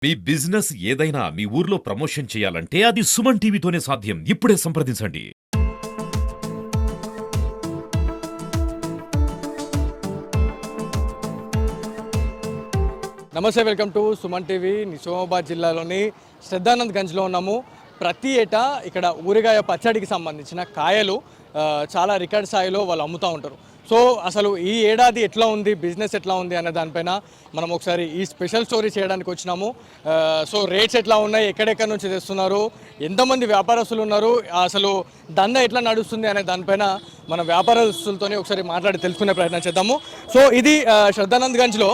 మీ business ఏదైనా మీ ఊర్లో promotion చేయాలంటే అది సుమన్ టీవీతోనే సాధ్యం. ఇప్పుడే సంప్రదించండి. నమస్తే, welcome to Suman TV. Nizamabad జిల్లాలోని శ్రద్ధానంద్ గంజ్లో ఉన్నాము. ప్రతి ఏటా ఇక్కడ ఊరగాయ పచ్చడికి సంబంధించిన కాయలు చాలా రికార్డ్ స్థాయిలో వాళ్ళు అమ్ముతూ ఉంటారు. సో అసలు ఈ ఏడాది ఎట్లా ఉంది, బిజినెస్ ఎట్లా ఉంది అనే దానిపైన మనం ఒకసారి ఈ స్పెషల్ స్టోరీ చేయడానికి వచ్చినాము. సో రేట్స్ ఎట్లా ఉన్నాయి, ఎక్కడెక్కడి నుంచి తెస్తున్నారు, ఎంతమంది వ్యాపారస్తులు ఉన్నారు, అసలు దందా ఎట్లా నడుస్తుంది అనే దానిపైన మన వ్యాపారస్తులతోనే ఒకసారి మాట్లాడి తెలుసుకునే ప్రయత్నం చేద్దాము. సో ఇది శ్రద్ధానంద్ గంజ్లో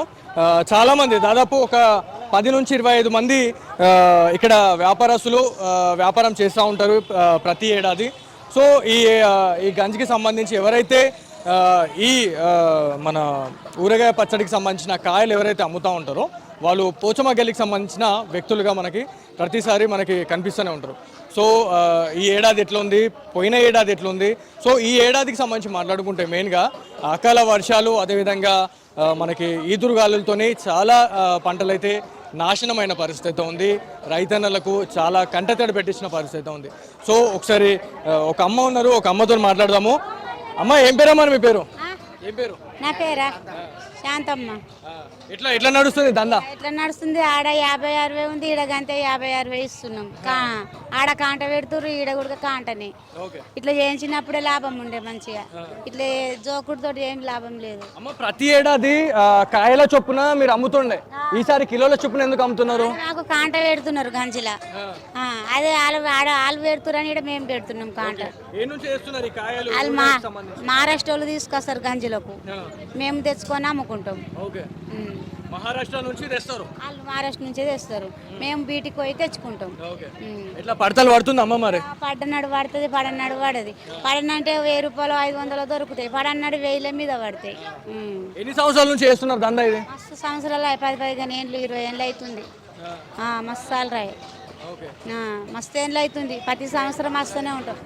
చాలామంది, దాదాపు ఒక 10 నుంచి 25 మంది ఇక్కడ వ్యాపారస్తులు వ్యాపారం చేస్తూ ఉంటారు ప్రతి ఏడాది. సో ఈ గంజ్కి సంబంధించి ఎవరైతే ఈ మన ఊరగాయ పచ్చడికి సంబంధించిన కాయలు ఎవరైతే అమ్ముతూ ఉంటారో వాళ్ళు పోచమ్మ గల్లీకి సంబంధించిన వ్యక్తులుగా మనకి ప్రతిసారి మనకి కనిపిస్తూనే ఉంటారు. సో ఈ ఏడాది ఎట్లుంది, పోయిన ఏడాది ఎట్లుంది, సో ఈ ఏడాదికి సంబంధించి మాట్లాడుకుంటే మెయిన్గా అకాల వర్షాలు, అదేవిధంగా మనకి ఈదురుగాలులతోనే చాలా పంటలైతే నాశనమైన పరిస్థితి ఉంది. రైతన్నలకు చాలా కంటతడి పెట్టించిన పరిస్థితి ఉంది. సో ఒకసారి ఒక అమ్మ ఉన్నారు, ఒక అమ్మతో మాట్లాడదాము. అమ్మ, ఏం పేరమ్మా మీ పేరు? ఏం పేరు? నా పేరా శాంతమ్మ. ఎట్లా నడుస్తుంది దందా? ఎట్లా నడుస్తుంది? ఆడ 50-60 ఉంది, ఈడ గంతే 50-60 ఇస్తున్నాం. ఆడ కాంట పెడుతురు, ఈడ కూడా కాంటనే. ఇట్లా చేయించినప్పుడే లాభం ఉండే మంచిగా, ఇట్లా జోకుడుతో ఏం లాభం లేదు. అమ్మ, ప్రతి ఏడాది కాయల చొప్పున మీరు అమ్ముతుండే, ఈసారి కిలోల చొప్పున ఎందుకు అమ్ముతున్నారు? నాకు కాంట పెడుతున్నారు గంజిలా. అదే వాళ్ళు పెడుతురని ఇక్కడ మేము పెడుతున్నాం కాంట. వాళ్ళు మహారాష్ట్ర వాళ్ళు తీసుకొస్తారు గంజిలకు, మేము తెచ్చుకొని అమ్ముకుంటాం. మహారాష్ట్ర నుంచి తెస్తారు, వాళ్ళు మహారాష్ట్ర నుంచే తెస్తారు, మేము బీటికి పోయి తెచ్చుకుంటాం. ఇట్లా పడతలు పడుతుంది అమ్మ? మరి పడన్నాడు పడుతుంది, పడన్నాడు పడది. పడనంటే 1000 రూపాయలు 500 దొరుకుతాయి, పడన్నాడు 1000 మీద పడతాయి. ఎన్ని సంవత్సరాల నుంచి చేస్తున్నారు దందా ఇది? మస్తు సంవత్సరాలు 10-15 ఏళ్ళు 20 ఏళ్ళు అవుతుంది. మస్తు సార్లు రాయి, మస్తు ఏళ్ళు అవుతుంది. ప్రతి సంవత్సరం వస్తూనే ఉంటాం.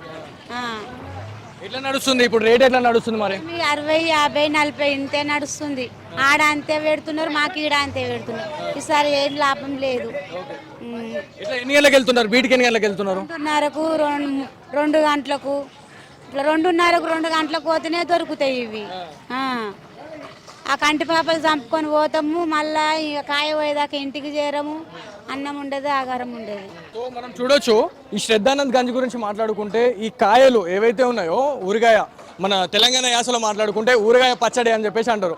ఎట్లా నడుస్తుంది ఇప్పుడు? రేట్ ఎట్లా నడుస్తుంది మరి? 60, 50, 40 ఇంతే నడుస్తుంది. ఆడ అంతే పెడుతున్నారు, మాకు ఈడ అంతే పెడుతున్నారు. ఈసారి ఏం లాభం లేదు. ఎన్ని గంటలకు వెళ్తున్నారు బీటికి? ఎన్ని గంటలకు వెళ్తున్నారు? 2:30కు 2 గంటలకు, ఇట్లా 2:30కు 2 గంటలకు పోతేనే దొరుకుతాయి ఇవి. ఆ కంటి పాపలు చంపుకొని పోతాము, మళ్ళా ఇక కాయ పోయేదాకా ఇంటికి చేరము. అన్నం ఉండదు, ఆహారం ఉండదు. సో మనం చూడొచ్చు, ఈ శ్రద్ధానంద్ గంజ్ గురించి మాట్లాడుకుంటే ఈ కాయలు ఏవైతే ఉన్నాయో ఊరగాయ, మన తెలంగాణ యాసలో మాట్లాడుకుంటే ఊరగాయ పచ్చడి అని చెప్పేసి అంటారు,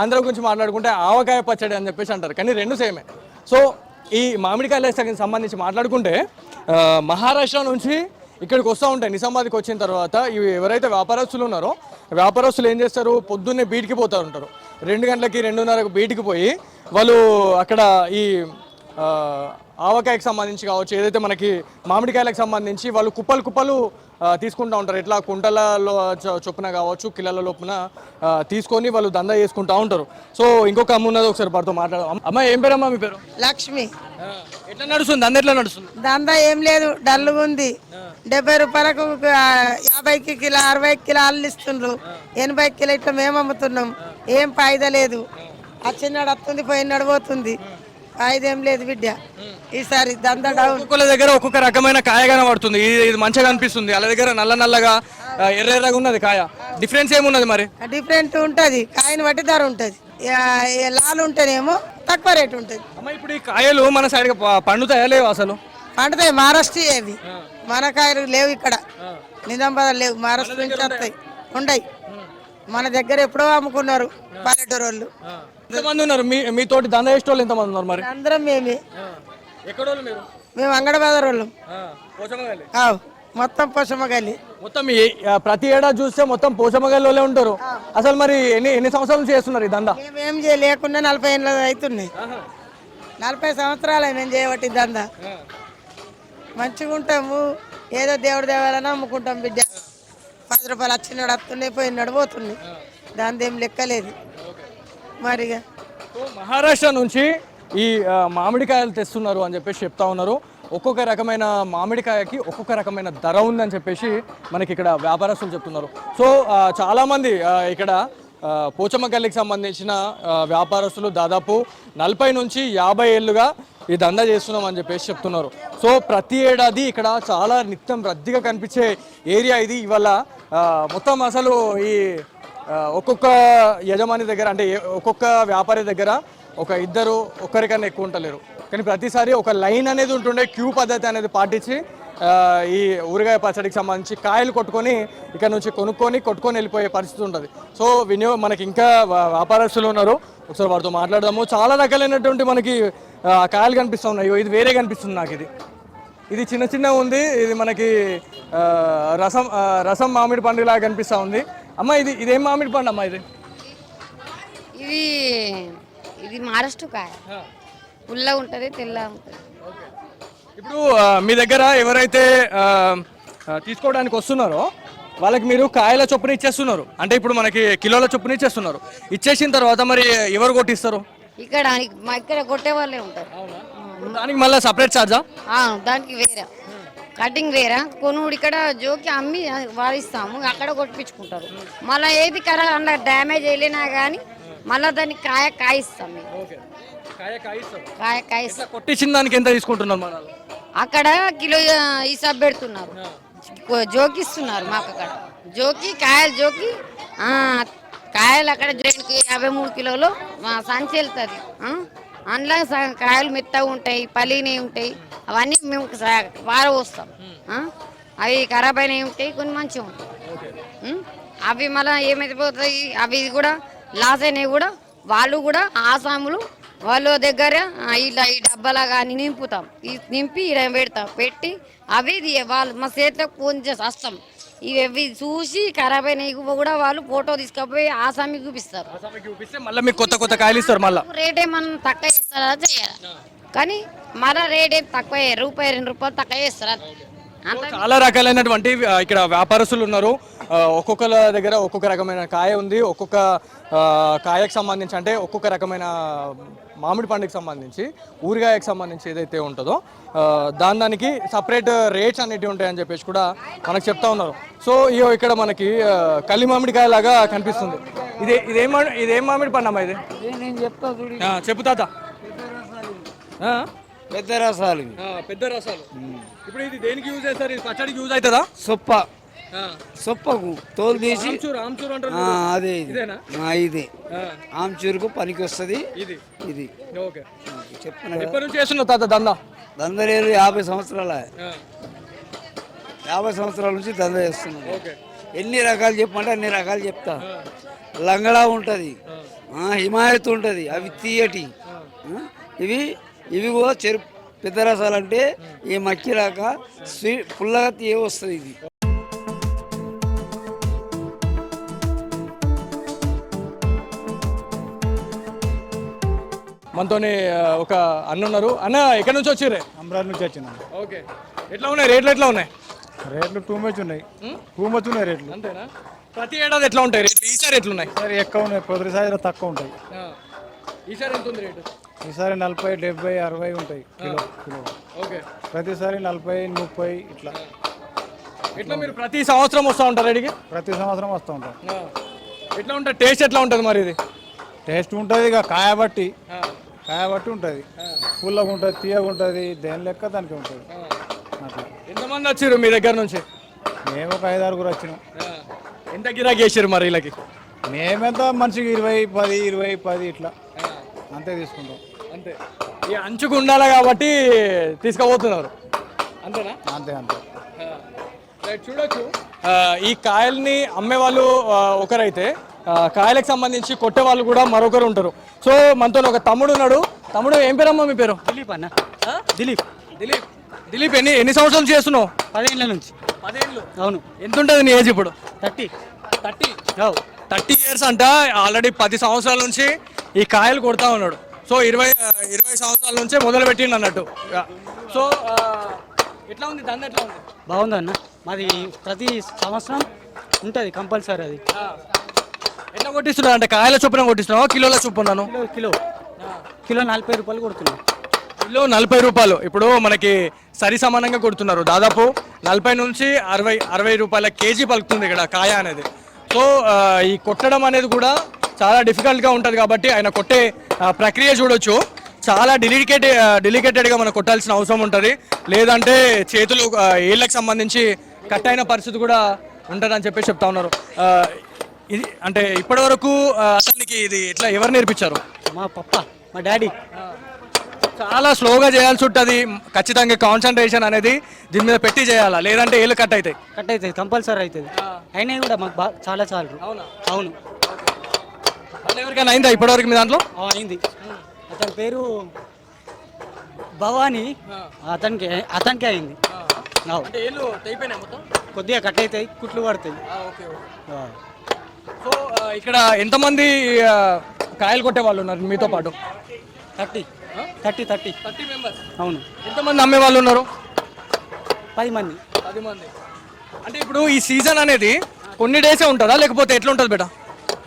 ఆంధ్ర గురించి మాట్లాడుకుంటే ఆవకాయ పచ్చడి అని చెప్పేసి అంటారు, కానీ రెండు సేమే. సో ఈ మామిడికాయలకు సంబంధించి మాట్లాడుకుంటే మహారాష్ట్ర నుంచి ఇక్కడికి వస్తూ ఉంటాయి. నిజామాబాద్కి వచ్చిన తర్వాత ఇవి ఎవరైతే వ్యాపారస్తులు ఉన్నారో వ్యాపారస్తులు ఏం చేస్తారు, పొద్దున్నే బీటికి పోతూ ఉంటారు. 2 గంటలకి 2:30కు బీటికి పోయి వాళ్ళు అక్కడ ఈ ఆవకాయకు సంబంధించి కావచ్చు, ఏదైతే మనకి మామిడికాయలకు సంబంధించి వాళ్ళు కుప్పలు తీసుకుంటూ ఉంటారు. ఎట్లా కుంటలలో చొప్పున కావచ్చు, కిలోల లోపున తీసుకొని వాళ్ళు దందా చేసుకుంటూ ఉంటారు. సో ఇంకొక అమ్మ ఉన్నది, ఒకసారి వారితో మాట్లాడదాం. అమ్మ, ఏం పేరమ్మా మీ పేరు? లక్ష్మి. ఎట్లా నడుస్తుంది దందా? ఎట్లా నడుస్తుంది దందా? ఏం లేదు, డల్లుగా ఉంది. 70 రూపాయలకు 50 కిలో 60 కిలో అల్లు ఇస్తుండ్రు, 80 కిలో ఇట్లా మేము అమ్ముతున్నాం. ఏం ఫాయిదా లేదు. వచ్చినాడు వస్తుంది, పోయినాడు పోతుంది, ఫాయిదా ఏం లేదు బిడ్డ. ఈసారి దందా డౌన్. ఒక్కొక్క దగ్గర ఒక్కొక్క రకమైన కాయ కనబడుతుంది. ఇది మంచిగా అనిపిస్తుంది, వాళ్ళ దగ్గర నల్లగా ఎర్రగా ఉన్నది కాయ. డిఫరెన్స్ ఏమున్నది మరి? డిఫరెంట్ ఉంటుంది, కాయని బట్టి ధర ఉంటుంది. లాలు ఉంటేనేమో తక్కువ రేటు ఉంటుంది. అమ్మ, ఇప్పుడు ఈ కాయలు మన సైడ్ పండుతాయా లేవు? అసలు పండుతాయి, మహారాష్ట్ర అవి. మన కాయలు లేవు ఇక్కడ, నిజామాబాద్ లేవు, మహారాష్ట్ర నుంచి వస్తాయి, ఉండయి. మన దగ్గర ఎప్పుడో అమ్ముకున్నారు పల్లెటూరు వాళ్ళు. ఎంతమంది ఉన్నారు మీ తోటి దందా చేసే వాళ్ళు? ఎంతమంది ఉన్నారు మరి? అందరం మేమే. ఎక్కడ మీరు? మేము అంగడబాదర్ వాళ్ళం. మొత్తం పోషమ్మగల్లి. మొత్తం ప్రతి ఏడాది చూస్తే మొత్తం పోషమ్మగల్లిలోనే ఉంటారు. అసలు మరి ఎన్ని సంవత్సరాల నుంచి చేస్తున్నారు ఈ దందా? మేమేం లేకుండా 40 ఏళ్ళు అవుతున్నాయి. 40 సంవత్సరాలు మేము చేయబట్టి దందా. మంచిగా ఉంటాము, ఏదో దేవుడి దేవాలని అమ్ముకుంటాం బిడ్డ. 10 రూపాయలు వచ్చినాడు వస్తున్నాయి, పోయినాడు పోతున్నాయి, దాని ఏం లెక్కలేదు మరిగా. మహారాష్ట్ర నుంచి ఈ మామిడికాయలు తెస్తున్నారు అని చెప్పేసి చెప్తా ఉన్నారు. ఒక్కొక్క రకమైన మామిడికాయకి ఒక్కొక్క రకమైన ధర ఉందని చెప్పేసి మనకి ఇక్కడ వ్యాపారస్తులు చెప్తున్నారు. సో చాలామంది ఇక్కడ పోచమ్మ గల్లీకి సంబంధించిన వ్యాపారస్తులు దాదాపు 40 నుంచి 50 ఏళ్ళుగా ఈ దందా చేస్తున్నాం అని చెప్పేసి చెప్తున్నారు. సో ప్రతి ఏడాది ఇక్కడ చాలా నిత్యం రద్దీగా కనిపించే ఏరియా ఇది. ఇవాళ మొత్తం అసలు ఈ ఒక్కొక్క యజమాని దగ్గర అంటే ఒక్కొక్క వ్యాపారి దగ్గర ఒక ఇద్దరు ఒక్కరికన్నా ఎక్కువ ఉండలేరు. కానీ ప్రతిసారి ఒక లైన్ అనేది ఉంటుండే, క్యూ పద్ధతి అనేది పాటించి ఈ ఊరగాయ పచ్చడికి సంబంధించి కాయలు కొట్టుకొని ఇక్కడ నుంచి కొట్టుకొని వెళ్ళిపోయే పరిస్థితి ఉంటుంది. సో మనకి ఇంకా వ్యాపారస్తులు ఉన్నారు, ఒకసారి వారితో మాట్లాడదాము. చాలా రకాలైనటువంటి మనకి కాయలు కనిపిస్తూ ఉన్నాయి. ఇది వేరే కనిపిస్తుంది నాకు. ఇది చిన్న ఉంది. ఇది మనకి రసం మామిడి పండు లాగా కనిపిస్తూ ఉంది. అమ్మ ఇదేం మామిడి పండు అమ్మా? ఇది మహారాష్ట్ర కాయ, పుల్ల ఉంటుంది, తెల్ల ఉంటుంది. ఇప్పుడు మీ దగ్గర ఎవరైతే తీసుకోవడానికి వస్తున్నారో వాళ్ళకి మీరు కాయల చొప్పున ఇచ్చేస్తున్నారు అంటే ఇప్పుడు మనకి కిలోల చొప్పున ఇచ్చేస్తున్నారు. ఇచ్చేసిన తర్వాత మరి ఎవరు కొట్టిస్తారు? ఇక్కడ కొట్టే వాళ్ళే ఉంటారు. దానికి మళ్ళీ సపరేట్ ఛార్జా? దానికి వేరే కటింగ్ వేరే, కొనుడు ఇక్కడ జోకి అమ్మి వాడిస్తాము, అక్కడ కొట్టించుకుంటారు. మళ్ళీ ఏది అందులో డ్యామేజ్ వెళ్ళినా కానీ మళ్ళీ దానికి కాయిస్తాం మేము. కాయ కొట్టించిన దానికి ఎంత తీసుకుంటున్నారు? మన అక్కడ కిలో హిసాబ్ పెడుతున్నారు, జోకిస్తున్నారు మాకు. అక్కడ జోకి కాయలు అక్కడ జైన్కి 53 కిలోలు సంచి వెళ్తుంది. అందులో కాయలు మెత్తగా ఉంటాయి, పలినవి ఉంటాయి, అవన్నీ మేము పారపోస్తాం. అవి ఖరాబ్ అయినవి ఉంటాయి, కొన్ని మంచిగా ఉంటాయి. అవి మళ్ళీ ఏమైపోతాయి, అవి కూడా లాస్ అయినవి కూడా వాళ్ళు కూడా ఆసాములు వాళ్ళ దగ్గర ఇలా ఈ డబ్బాలా కానీ నింపుతాం, నింపి ఇలా పెడతాం. పెట్టి అవి వాళ్ళు మా చేతిలో కొంచెం వస్తాం. ఇవి చూసి ఖరాబ్ అయినవి కూడా వాళ్ళు ఫోటో తీసుకుపోయి ఆసామికి చూపిస్తారు. మళ్ళీ మీకు కొత్త కాయలు ఇస్తారు. మళ్ళీ రేట్ ఏమన్నా తక్కువ చేస్తారా? చేయాలి, కానీ మళ్ళీ రేట్ ఏం తక్కువ, రూపాయి 2 రూపాయలు తక్కువ చేస్తారా? చాలా రకాలైనటువంటి ఇక్కడ వ్యాపారస్తులు ఉన్నారు. ఒక్కొక్కల దగ్గర ఒక్కొక్క రకమైన కాయ ఉంది. ఒక్కొక్క కాయకు సంబంధించి అంటే ఒక్కొక్క రకమైన మామిడి పండుగకి సంబంధించి ఊరగాయకు సంబంధించి ఏదైతే ఉంటుందో దానికి సపరేట్ రేట్స్ అనేటివి ఉంటాయని చెప్పేసి కూడా మనకు చెప్తా ఉన్నారు. సో ఇక్కడ మనకి కల్లి మామిడికాయ లాగా కనిపిస్తుంది. ఇదేం మామిడి పండు అమ్మా? ఇది చెప్పు తాత. పెద్ద రసాలు. పెద్ద రసాలు. ఇప్పుడు ఇది దేనికి యూజ్ చేస్తారు? ఇది పచ్చడికి యూజ్ అవుతుందా? సొప్పకు తోలు తీసి అదే ఇది ఆమ్చూరుకు పనికి వస్తుంది. ఇది చేస్తున్నావు తాత దందా? దందలేదు 50 సంవత్సరాల 50 సంవత్సరాల నుంచి దందా చేస్తున్నాను. ఎన్ని రకాలు చెప్పమంటే అన్ని రకాలు చెప్తా. లంగడా ఉంటుంది, హిమాయత్ ఉంటుంది, అవి తీయటి. ఇవి కూడా పెద్ద రసాలు అంటే ఈ మక్కి రాక పుల్లగా తీయ వస్తుంది. ఇది మనతోని ఒక అన్న ఉన్నారు. అన్న ఎక్కడి నుంచి వచ్చిర్రే? అమరావతి నుంచి వచ్చిన. ఓకే, ఎట్లా ఉన్నాయి రేట్లు? ఎట్లా ఉన్నాయి రేట్లు? టూ మచ్ ఉన్నాయి రేట్లు. అంతేనా? ప్రతి ఏడాది ఎట్లా ఉంటాయి రేట్లు? ఈసారి ఎట్లున్నాయి? ఈసారి ఎక్కువ ఉన్నాయి, ప్రతిసారి తక్కువ ఉంటాయి. ఈసారి ఎంత ఉంది రేటు? ఈసారి 40, 70, 60 ఉంటాయి కిలో. ఓకే, ప్రతిసారి 40, 30 ఇట్లా. ఎట్లా మీరు ప్రతి సంవత్సరం వస్తూ ఉంటారు అడిగి? ప్రతి సంవత్సరం వస్తూ ఉంటాం. ఎట్లా ఉంటుంది టేస్ట్? ఎట్లా ఉంటుంది మరి? ఇది టేస్ట్ ఉంటుంది, ఇక కాయ బట్టి ఉంటుంది. పుల్లగా ఉంటుంది, తీయగా ఉంటుంది, దేని లెక్క దానికి ఉంటుంది. అట్లా. ఎంతమంది వచ్చారు మీ దగ్గర నుంచి? మేము ఒక 5-6 వచ్చినాం. ఎంత గిరాకీ చేసారు మరి వీళ్ళకి? మేమెంత మనిషికి 20, 10, 20, 10 ఇట్లా అంతే తీసుకుంటాం. అంతే, ఇక అంచుకు ఉండాలి కాబట్టి తీసుకుపోతున్నారు. అంతేనా? అంతే. చూడొచ్చు, ఈ కాయల్ని అమ్మే వాళ్ళు ఒకరైతే కాయలకు సంబంధించి కొట్టే వాళ్ళు కూడా మరొకరు ఉంటారు. సో మనతో ఒక తమ్ముడు ఉన్నాడు. తమ్ముడు ఏం పేరమ్మా మీ పేరు? దిలీప్ అన్న. దిలీప్ ఎన్ని సంవత్సరాలు చేస్తున్నావు? 10 ఏళ్ళ నుంచి. 10 ఏళ్ళు? అవును. ఎంత ఉంటుంది నీ ఏజ్ ఇప్పుడు? 30 ఇయర్స్ అంట. ఆల్రెడీ 10 సంవత్సరాల నుంచి ఈ కాయలు కొడతా ఉన్నాడు. సో 20 సంవత్సరాల నుంచే మొదలు పెట్టిండు అన్నట్టు. సో ఎట్లా ఉంది దంద? ఎట్లా ఉంది? బాగుందన్న. మాది ప్రతి సంవత్సరం ఉంటుంది కంపల్సరీ. అది ఎట్లా కొట్టిస్తున్నావు? అంటే కాయల చొప్పున కొట్టిస్తున్నావా కిలోల చొప్పున్నాను? కిలో 40 రూపాయలు కొడుతున్నాం. కిలో 40 రూపాయలు. ఇప్పుడు మనకి సరి సమానంగా కొడుతున్నారు. దాదాపు 40 నుంచి 60 రూపాయల కేజీ పలుకుతుంది ఇక్కడ కాయ అనేది. సో ఈ కొట్టడం అనేది కూడా చాలా డిఫికల్ట్గా ఉంటుంది కాబట్టి ఆయన కొట్టే ప్రక్రియ చూడొచ్చు. చాలా డెలికేటెడ్గా మనం కొట్టాల్సిన అవసరం ఉంటుంది, లేదంటే చేతులు ఏళ్ళకి సంబంధించి కట్ అయిన పరిస్థితి కూడా ఉంటుందని చెప్పేసి చెప్తా ఉన్నారు. ఇది అంటే ఇప్పటివరకు అతనికి ఇది ఎట్లా ఎవరు నేర్పించారు? మా పప్ప, మా డాడీ. చాలా స్లోగా చేయాల్సి ఉంటుంది, ఖచ్చితంగా కాన్సన్ట్రేషన్ అనేది దీని మీద పెట్టి చేయాలా, లేదంటే ఏళ్ళు కట్ అవుతాయి. కట్ అవుతుంది, కంపల్సరీ అవుతుంది. అయినా కూడా మాకు బాగా చాలా చాలు. అవును, అట్లా ఎవరికైనా అయిందా ఇప్పటివరకు మీ దాంట్లో? అయింది. అతని పేరు భవానీ, అతనికి అయింది. కొద్దిగా కట్ అవుతాయి, కుట్లు పడతాయి. సో ఇక్కడ ఎంతమంది కాయలు కొట్టే వాళ్ళు ఉన్నారు మీతో పాటు? 30 మెంబర్స్. అవును. ఎంతమంది అమ్మే వాళ్ళు ఉన్నారు? 10 మంది. అంటే ఇప్పుడు ఈ సీజన్ అనేది కొన్ని డేసే ఉంటుందా, లేకపోతే ఎట్లా ఉంటుంది బేటా?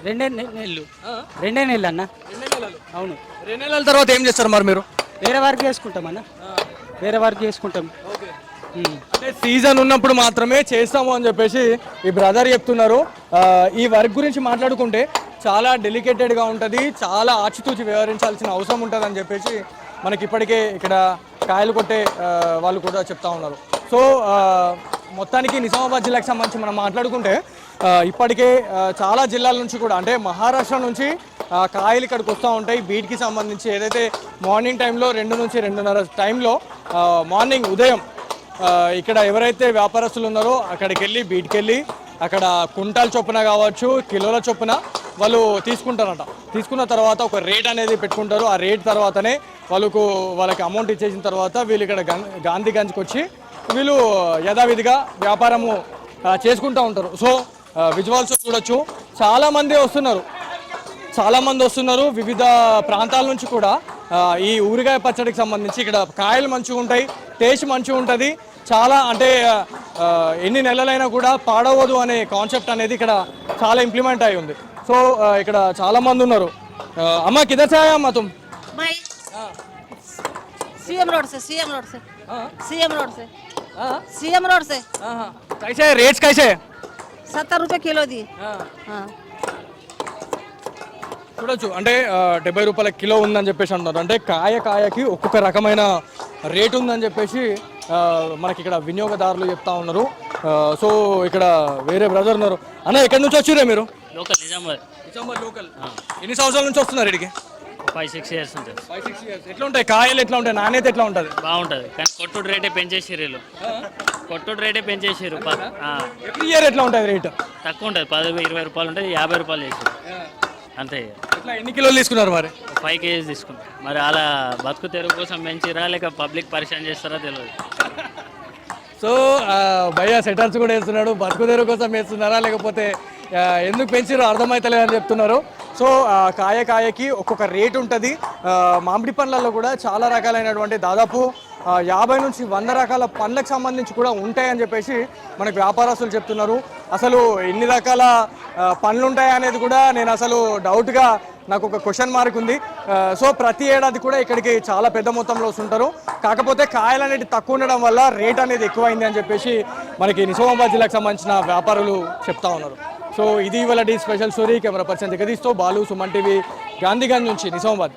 2 నెలలు అన్న. అవును. 2 నెలల తర్వాత ఏం చేస్తారు మరి మీరు? వేరే వర్క్ చేసుకుంటాం అన్న, వేరే వర్క్ చేసుకుంటాం. అంటే సీజన్ ఉన్నప్పుడు మాత్రమే చేస్తాము అని చెప్పేసి ఈ బ్రదర్ చెప్తున్నారు. ఈ వర్క్ గురించి మాట్లాడుకుంటే చాలా డెలికేటెడ్గా ఉంటుంది, చాలా ఆచితూచి వ్యవహరించాల్సిన అవసరం ఉంటుంది అని చెప్పేసి మనకి ఇప్పటికే ఇక్కడ కాయలు కొట్టే వాళ్ళు కూడా చెప్తా ఉన్నారు. సో మొత్తానికి నిజామాబాద్ జిల్లాకు సంబంధించి మనం మాట్లాడుకుంటే ఇప్పటికే చాలా జిల్లాల నుంచి కూడా, అంటే మహారాష్ట్ర నుంచి కాయలు ఇక్కడికి వస్తూ ఉంటాయి. బీట్కి సంబంధించి ఏదైతే మార్నింగ్ టైంలో 2 నుంచి 2:30 టైంలో మార్నింగ్ ఉదయం ఇక్కడ ఎవరైతే వ్యాపారస్తులు ఉన్నారో అక్కడికి వెళ్ళి బీట్కి వెళ్ళి అక్కడ కుంటాల చొప్పున కావచ్చు, కిలోల చొప్పున వాళ్ళు తీసుకుంటారట. తీసుకున్న తర్వాత ఒక రేట్ అనేది పెట్టుకుంటారు. ఆ రేట్ తర్వాతనే వాళ్ళకి అమౌంట్ ఇచ్చేసిన తర్వాత వీళ్ళు ఇక్కడ గాంధీగంజ్కి వచ్చి వీళ్ళు యథావిధిగా వ్యాపారము చేసుకుంటూ ఉంటారు. సో విజువల్స్ చూడొచ్చు, చాలామంది వస్తున్నారు వివిధ ప్రాంతాల నుంచి కూడా. ఈ ఊరిగాయ పచ్చడికి సంబంధించి ఇక్కడ కాయలు మంచిగా ఉంటాయి, టేస్ట్ మంచిగా ఉంటుంది. చాలా అంటే ఎన్ని నెలలైనా కూడా పాడవదు అనే కాన్సెప్ట్ అనేది ఇక్కడ చాలా ఇంప్లిమెంట్ అయి ఉంది. సో ఇక్కడ చాలా మంది ఉన్నారు. అమ్మ కిధర్ సే ఆయా అమ్మ తుమ్? सीएम रोड से सीएम रोड से कैसे रेट्स कैसे? 70 रुपये किलो दी. చూడొచ్చు, అంటే 70 రూపాయల కిలో ఉందని చెప్పేసి అంటున్నారు. అంటే కాయకి ఒక్కొక్క రకమైన రేట్ ఉందని చెప్పేసి మనకి ఇక్కడ వినియోగదారులు చెప్తా ఉన్నారు. సో ఇక్కడ వేరే బ్రదర్ ఉన్నారు. అన్న ఎక్కడి నుంచి వచ్చిరే మీరు? నిజామాబాద్ లోకల్. ఎన్ని సంవత్సరాల నుంచి వస్తున్నారు ఇక్కడికి? 5-6 ఇయర్స్ ఉంటుంది. 5-6 ఇయర్స్. ఎట్లా ఉంటాయి కాయలు, ఎట్లా ఉంటాయి, నాణ్యత ఎట్లా ఉంటుంది? బాగుంటుంది, కానీ కొట్టుడు రేటే పెంచేసారు వీళ్ళు. ఎవ్రీ ఇయర్ ఎట్లా ఉంటుంది రేట్? తక్కువ ఉంటుంది, 10-20 రూపాయలు ఉంటుంది, 50 రూపాయలు చేసారు అంతే. ఎట్లా ఎన్ని కిలోలు తీసుకున్నారు మరి? 5 kgs తీసుకుంటాం. మరి అలా బతుకు తెరువు కోసం పెంచిరా లేక పబ్లిక్ పరిచయం చేస్తారా తెలియదు. సో భయ్య సెటర్స్ కూడా వేస్తున్నాడు, బతుకు తెరువు కోసం వేస్తున్నారా లేకపోతే ఎందుకు పెంచారో అర్థమవుతలేదు అని చెప్తున్నారు. సో కాయకి ఒక్కొక్క రేట్ ఉంటుంది. మామిడి పండ్లలో కూడా చాలా రకాలైనటువంటి దాదాపు 50 నుంచి 100 రకాల పండ్లకు సంబంధించి కూడా ఉంటాయని చెప్పేసి మనకు వ్యాపారస్తులు చెప్తున్నారు. అసలు ఎన్ని రకాల పండ్లు ఉంటాయి అనేది కూడా నేను అసలు డౌట్గా నాకు ఒక క్వశ్చన్ మార్క్ ఉంది. సో ప్రతి ఏడాది కూడా ఇక్కడికి చాలా పెద్ద మొత్తంలో వస్తుంటారు. కాకపోతే కాయలు అనేది తక్కువ ఉండడం వల్ల రేట్ అనేది ఎక్కువైంది అని చెప్పేసి మనకి నిజామాబాద్ జిల్లాకు సంబంధించిన వ్యాపారులు చెప్తా ఉన్నారు. సో ఇది ఇవాళ స్పెషల్ స్టోరీ. కెమెరా పర్సన్ జగదీష్తో బాలు, సుమన్ టీవీ, గాంధీగంజ్ నుంచి నిజామాబాద్.